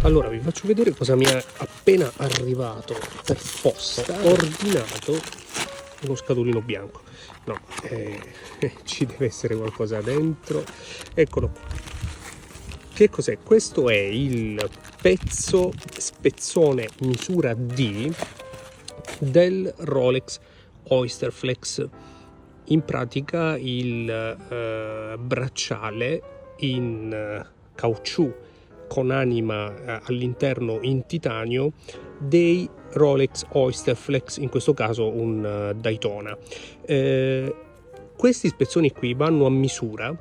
Allora vi faccio vedere cosa mi è appena arrivato per posta. Ordinato uno scatolino bianco. No, ci deve essere qualcosa dentro. Eccolo qua. Che cos'è? Questo è il pezzo spezzone misura D del Rolex Oyster Flex. In pratica il bracciale in caucciù con anima all'interno in titanio dei Rolex Oyster Flex, in questo caso un Daytona. Questi spezzoni qui vanno a misura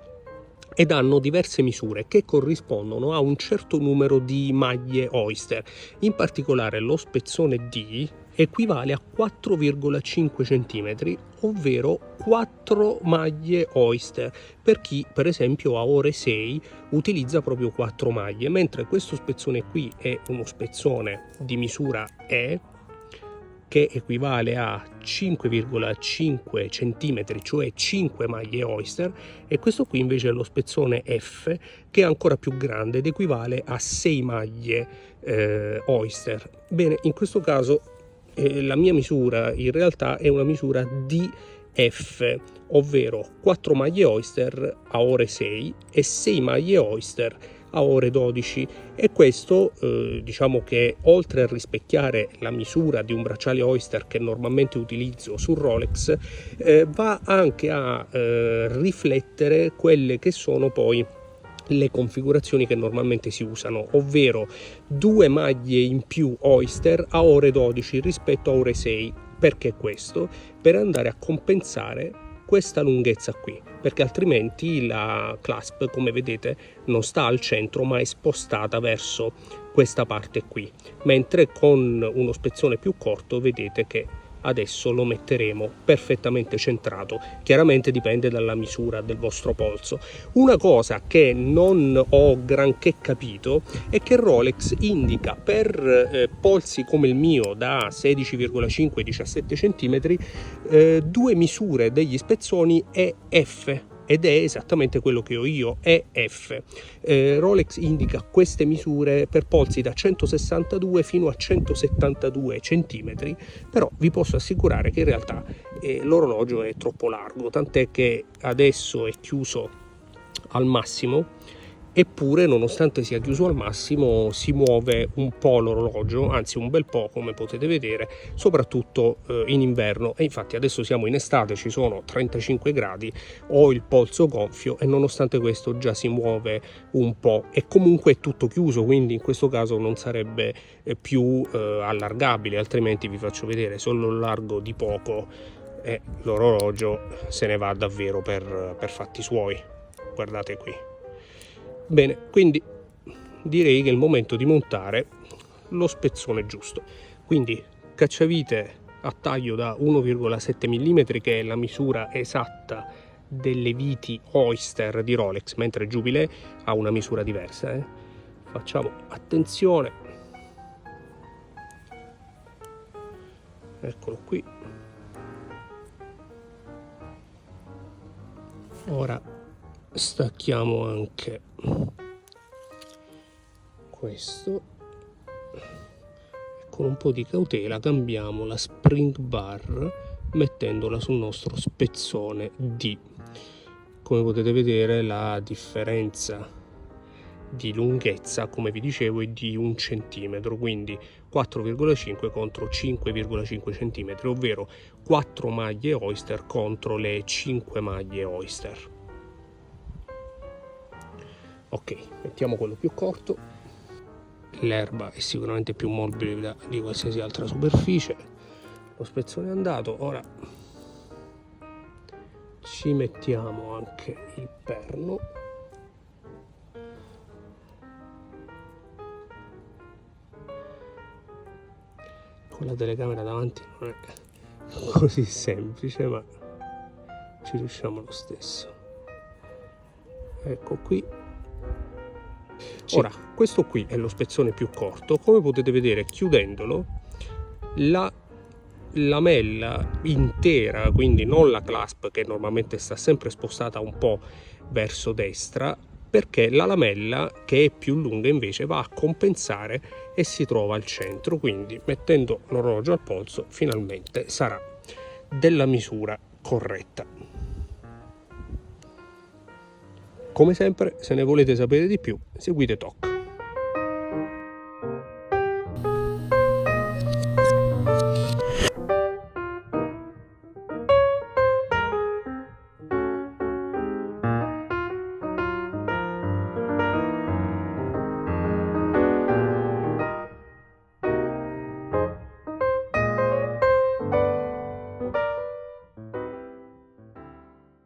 ed hanno diverse misure che corrispondono a un certo numero di maglie Oyster. In particolare lo spezzone D equivale a 4,5 cm, ovvero 4 maglie Oyster, per chi per esempio a ore 6 utilizza proprio 4 maglie, mentre questo spezzone qui è uno spezzone di misura E che equivale a 5,5 cm, cioè 5 maglie Oyster, e questo qui invece è lo spezzone F, che è ancora più grande ed equivale a 6 maglie Oyster. Bene, in questo caso la mia misura in realtà è una misura DF, ovvero 4 maglie Oyster a ore 6 e 6 maglie Oyster a ore 12, e questo diciamo che oltre a rispecchiare la misura di un bracciale Oyster che normalmente utilizzo sul Rolex, va anche a riflettere quelle che sono poi le configurazioni che normalmente si usano, ovvero 2 maglie in più Oyster a ore 12 rispetto a ore 6. Perché questo? Per andare a compensare questa lunghezza qui, perché altrimenti la clasp, come vedete, non sta al centro ma è spostata verso questa parte qui, mentre con uno spezzone più corto vedete che adesso lo metteremo perfettamente centrato. Chiaramente dipende dalla misura del vostro polso. Una cosa che non ho granché capito è che Rolex indica per polsi come il mio da 16,5-17 cm 2 misure degli spezzoni EF, ed è esattamente quello che ho io, EF. Rolex indica queste misure per polsi da 162 fino a 172 cm, però vi posso assicurare che in realtà l'orologio è troppo largo, tant'è che adesso è chiuso al massimo, eppure nonostante sia chiuso al massimo si muove un po' l'orologio, anzi un bel po', come potete vedere, soprattutto in inverno. E infatti adesso siamo in estate, ci sono 35 gradi, ho il polso gonfio e nonostante questo già si muove un po', e comunque è tutto chiuso, quindi in questo caso non sarebbe più allargabile, altrimenti vi faccio vedere, se lo allargo di poco e l'orologio se ne va davvero per fatti suoi. Guardate qui. Bene, quindi direi che è il momento di montare lo spezzone giusto. Quindi cacciavite a taglio da 1,7 mm, che è la misura esatta delle viti Oyster di Rolex, mentre Jubilee ha una misura diversa. Facciamo attenzione. Eccolo qui. Ora stacchiamo anche questo e con un po' di cautela cambiamo la spring bar mettendola sul nostro spezzone D. Come potete vedere la differenza di lunghezza, come vi dicevo, è di 1 centimetro, quindi 4,5 contro 5,5 cm, ovvero 4 maglie Oyster contro le 5 maglie Oyster. Ok, mettiamo quello più corto. L'erba è sicuramente più morbida di qualsiasi altra superficie. Lo spezzone è andato, ora ci mettiamo anche il perno. Con la telecamera davanti non è così semplice, ma ci riusciamo lo stesso. Ecco qui. Ora, questo qui è lo spezzone più corto. Come potete vedere, chiudendolo, la lamella intera, quindi non la clasp che normalmente sta sempre spostata un po' verso destra, perché la lamella, che è più lunga, invece va a compensare e si trova al centro. Quindi mettendo l'orologio al polso finalmente sarà della misura corretta. Come sempre, se ne volete sapere di più, seguite TOC.